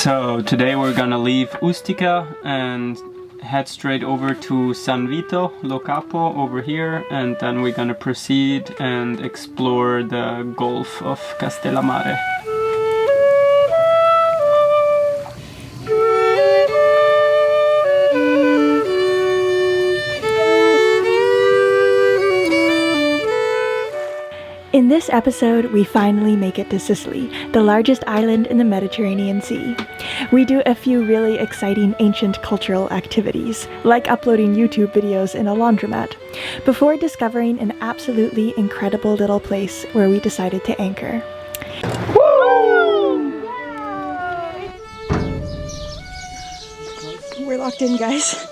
So today we're gonna leave Ustica and head straight over to San Vito, Lo Capo over here, and then we're gonna proceed and explore the Gulf of Castellamare. In this episode, we finally make it to Sicily, the largest island in the Mediterranean Sea. We do a few really exciting ancient cultural activities, like uploading YouTube videos in a laundromat, before discovering an absolutely incredible little place where we decided to anchor. Woo! We're locked in, guys.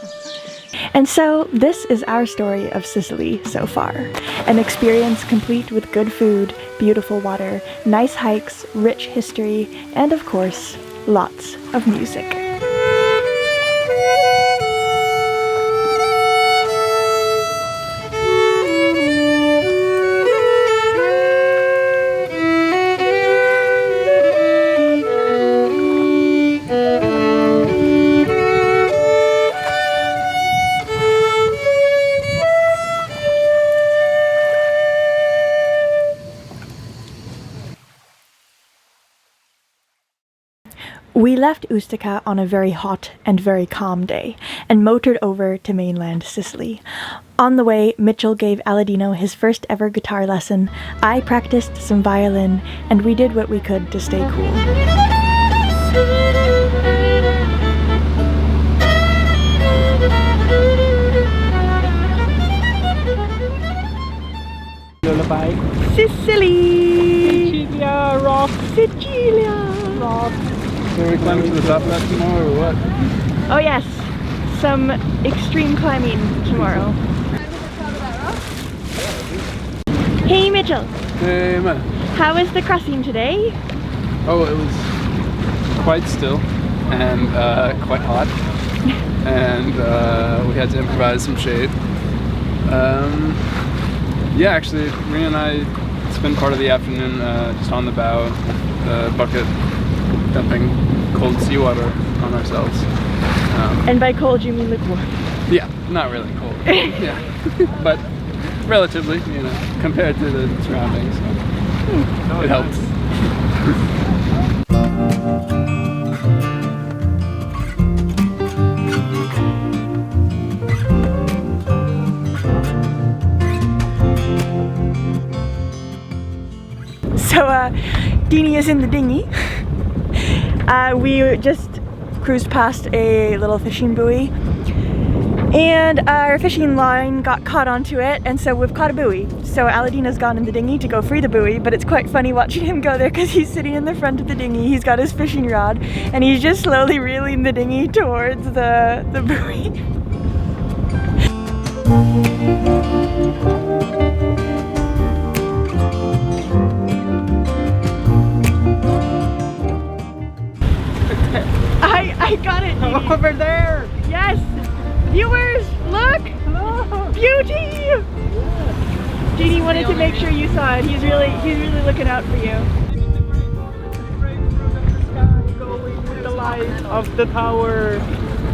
And so, this is our story of Sicily so far. An experience complete with good food, beautiful water, nice hikes, rich history, and of course, lots of music. We left Ustica on a very hot and very calm day, and motored over to mainland Sicily. On the way, Mitchell gave Aladino his first ever guitar lesson, I practiced some violin, and we did what we could to stay cool. Lullaby. Sicily! Sicilia, rock! Sicilia! Rock! So we're climbing to the top of that tomorrow or what? Oh yes, some extreme climbing tomorrow. Hey Mitchell! Hey man! How was the crossing today? Oh, it was quite still and quite hot, and we had to improvise some shade. Yeah, actually, Rena and I spent part of the afternoon just on the bow, the bucket, dumping cold seawater on ourselves. And by cold you mean lukewarm? Yeah, not really cold. Yeah, but relatively, you know, compared to the surroundings. So it helped. So, Dini is in the dinghy. We just cruised past a little fishing buoy, and our fishing line got caught onto it, and so we've caught a buoy. So Aladino's gone in the dinghy to go free the buoy, but it's quite funny watching him go there because he's sitting in the front of the dinghy, he's got his fishing rod, and he's just slowly reeling the dinghy towards the buoy. I got it! Dini. Over there! Yes! Viewers, look! Hello. Beauty! Yeah. Dini wanted to make sure you saw it. He's really looking out for you. With the light of the tower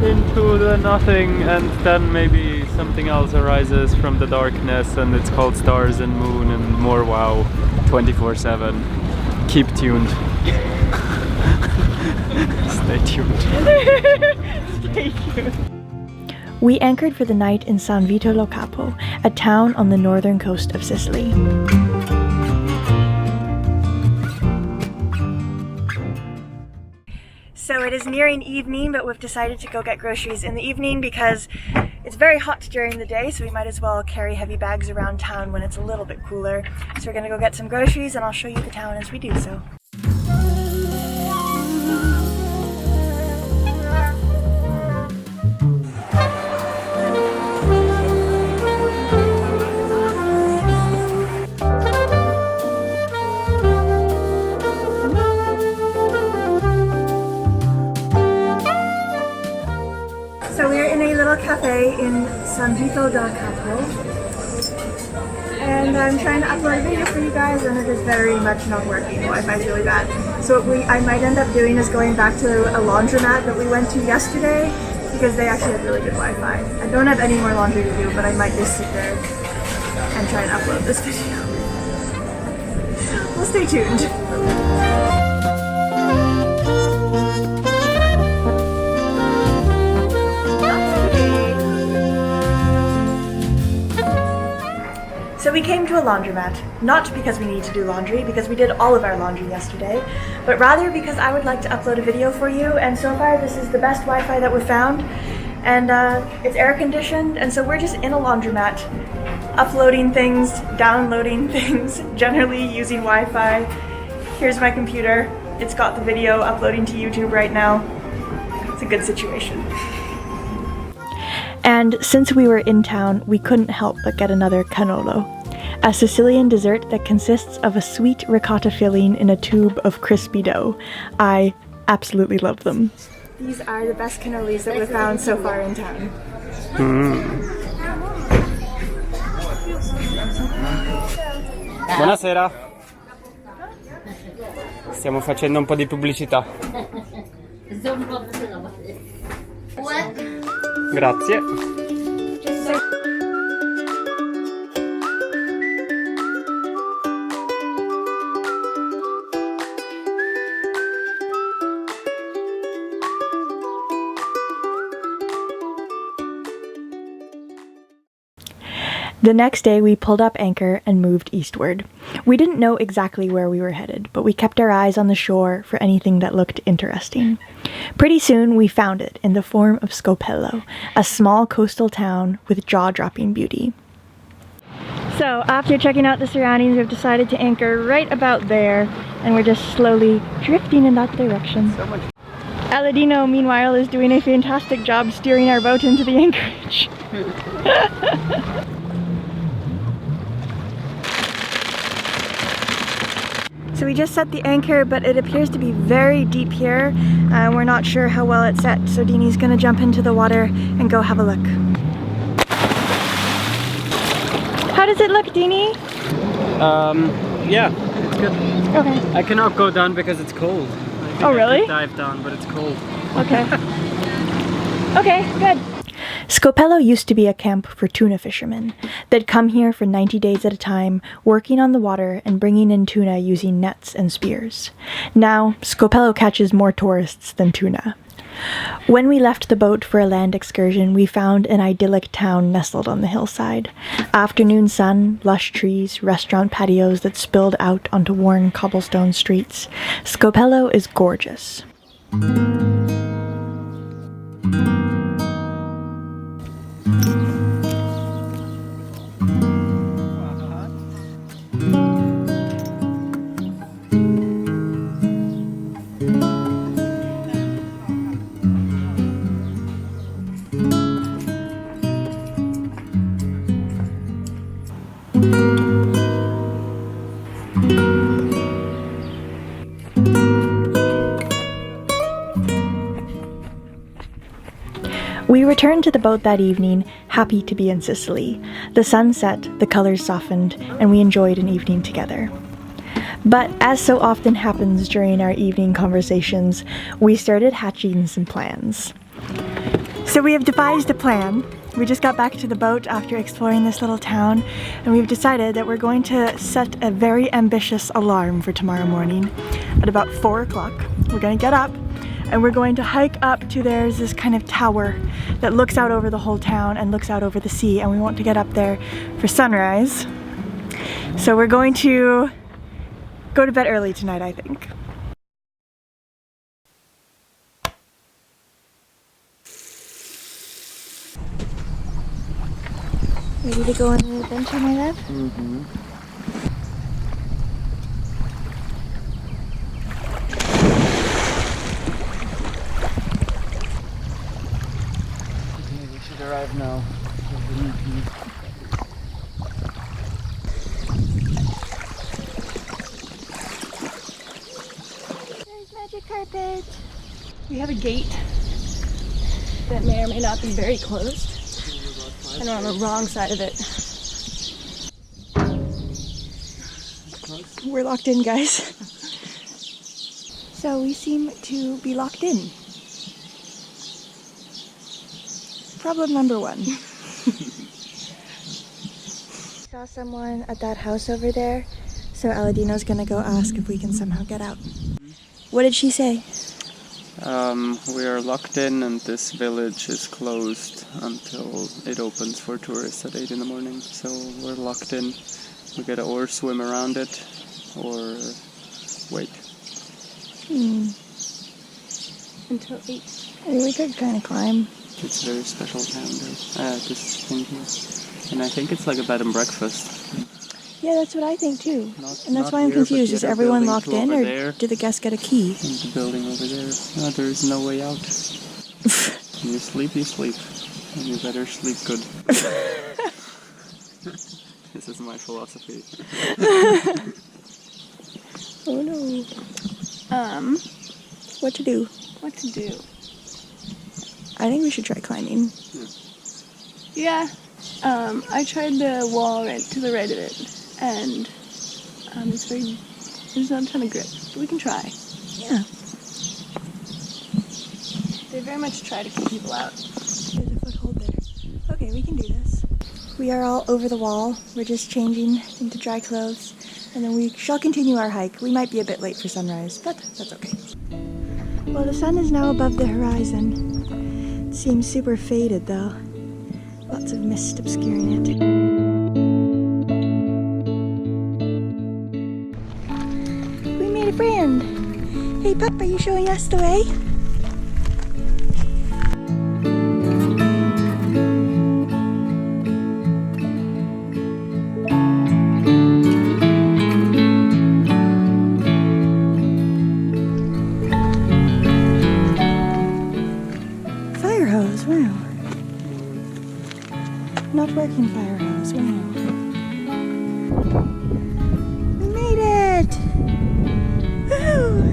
into the nothing, and then maybe something else arises from the darkness, and it's called Stars and Moon and more wow 24/7. Keep tuned. Stay tuned. Stay tuned. We anchored for the night in San Vito Lo Capo, a town on the northern coast of Sicily. So it is nearing evening, but we've decided to go get groceries in the evening because it's very hot during the day, so we might as well carry heavy bags around town when it's a little bit cooler. So we're gonna go get some groceries, and I'll show you the town as we do so. So we're in a little cafe in San Vito del Capo, and I'm trying to upload a video for you guys, and it is very much not working. The Wi-Fi is really bad. So what I might end up doing is going back to a laundromat that we went to yesterday because they actually have really good Wi-Fi. I don't have any more laundry to do, but I might just sit there and try and upload this video. Well, stay tuned. So we came to a laundromat, not because we need to do laundry, because we did all of our laundry yesterday, but rather because I would like to upload a video for you, and so far this is the best Wi-Fi that we've found, and it's air conditioned, and so we're just in a laundromat, uploading things, downloading things, generally using Wi-Fi. Here's my computer, it's got the video uploading to YouTube right now. It's a good situation. And since we were in town, we couldn't help but get another cannolo, a Sicilian dessert that consists of a sweet ricotta filling in a tube of crispy dough. I absolutely love them. These are the best cannolis that we've found so far in town. Buonasera. Stiamo facendo un po' di pubblicità. Grazie. The next day we pulled up anchor and moved eastward. We didn't know exactly where we were headed, but we kept our eyes on the shore for anything that looked interesting. Pretty soon we found it in the form of Scopello, a small coastal town with jaw-dropping beauty. So after checking out the surroundings, we've decided to anchor right about there, and we're just slowly drifting in that direction. Aladino, meanwhile, is doing a fantastic job steering our boat into the anchorage. So we just set the anchor, but it appears to be very deep here. We're not sure how well it's set, so Deanie's gonna jump into the water and go have a look. How does it look, Deanie? Yeah, it's good. Okay. I cannot go down because it's cold. Oh, really? I could dive down, but it's cold. Okay. Okay, good. Scopello used to be a camp for tuna fishermen. They'd come here for 90 days at a time, working on the water and bringing in tuna using nets and spears. Now, Scopello catches more tourists than tuna. When we left the boat for a land excursion, we found an idyllic town nestled on the hillside. Afternoon sun, lush trees, restaurant patios that spilled out onto worn cobblestone streets. Scopello is gorgeous. We returned to the boat that evening, happy to be in Sicily. The sun set, the colors softened, and we enjoyed an evening together. But as so often happens during our evening conversations, we started hatching some plans. So we have devised a plan. We just got back to the boat after exploring this little town, and we've decided that we're going to set a very ambitious alarm for tomorrow morning. At about 4 o'clock, we're going to get up, and we're going to hike up to there's this kind of tower that looks out over the whole town and looks out over the sea, and we want to get up there for sunrise. So we're going to go to bed early tonight, I think. Ready to go on an adventure, my love? Mm-hmm. We should arrive now. There's magic carpet. We have a gate that may or may not be very closed. And we're on the wrong side of it. We're locked in, guys. So we seem to be locked in. Problem number 1. Saw someone at that house over there, so Aladino's gonna go ask if we can somehow get out. What did she say? We are locked in and this village is closed until it opens for tourists at 8 in the morning. So we're locked in. We gotta or swim around it or wait. Until 8. I mean, we could kind of climb. It's a very special town though, this thing here. And I think it's like a bed and breakfast. Yeah, that's what I think too. And that's not why I'm here, confused. but Is the other everyone building locked to in, over or there. do the guests get a key? And the building over there. No, there is no way out. When you sleep, you sleep. And you better sleep good. This is my philosophy. Oh no. What to do? What to do? I think we should try climbing. Yeah. I tried the wall right to the right of it, and there's not a ton of grip, but we can try. Yeah. They very much try to keep people out. There's a foothold there. Okay, we can do this. We are all over the wall. We're just changing into dry clothes, and then we shall continue our hike. We might be a bit late for sunrise, but that's okay. Well, the sun is now above the horizon. It seems super faded though. Lots of mist obscuring it. We made a friend! Hey pup, are you showing us the way? Fire hose, wow. Not working fire hose, wow. We made it! Woohoo!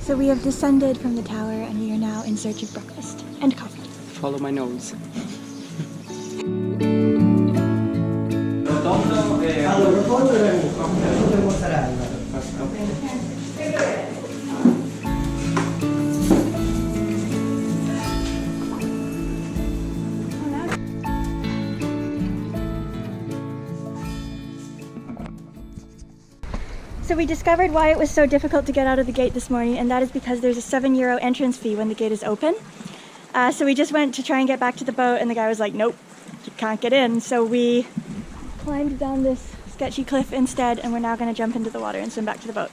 So we have descended from the tower and we are now in search of breakfast and coffee. Follow my nose. So we discovered why it was so difficult to get out of the gate this morning, and that is because there's a €7 entrance fee when the gate is open. So we just went to try and get back to the boat and the guy was like, nope, you can't get in. So we climbed down this sketchy cliff instead, and we're now going to jump into the water and swim back to the boat.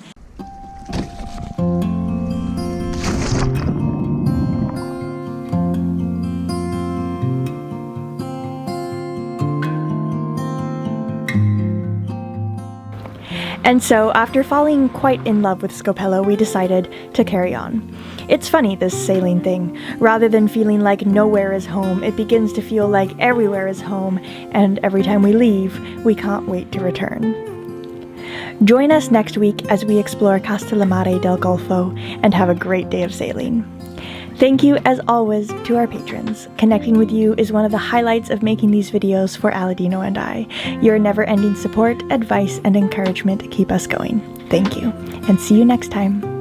And so, after falling quite in love with Scopello, we decided to carry on. It's funny, this sailing thing. Rather than feeling like nowhere is home, it begins to feel like everywhere is home, and every time we leave, we can't wait to return. Join us next week as we explore Castellamare del Golfo and have a great day of sailing. Thank you, as always, to our patrons. Connecting with you is one of the highlights of making these videos for Aladino and I. Your never-ending support, advice, and encouragement keep us going. Thank you, and see you next time.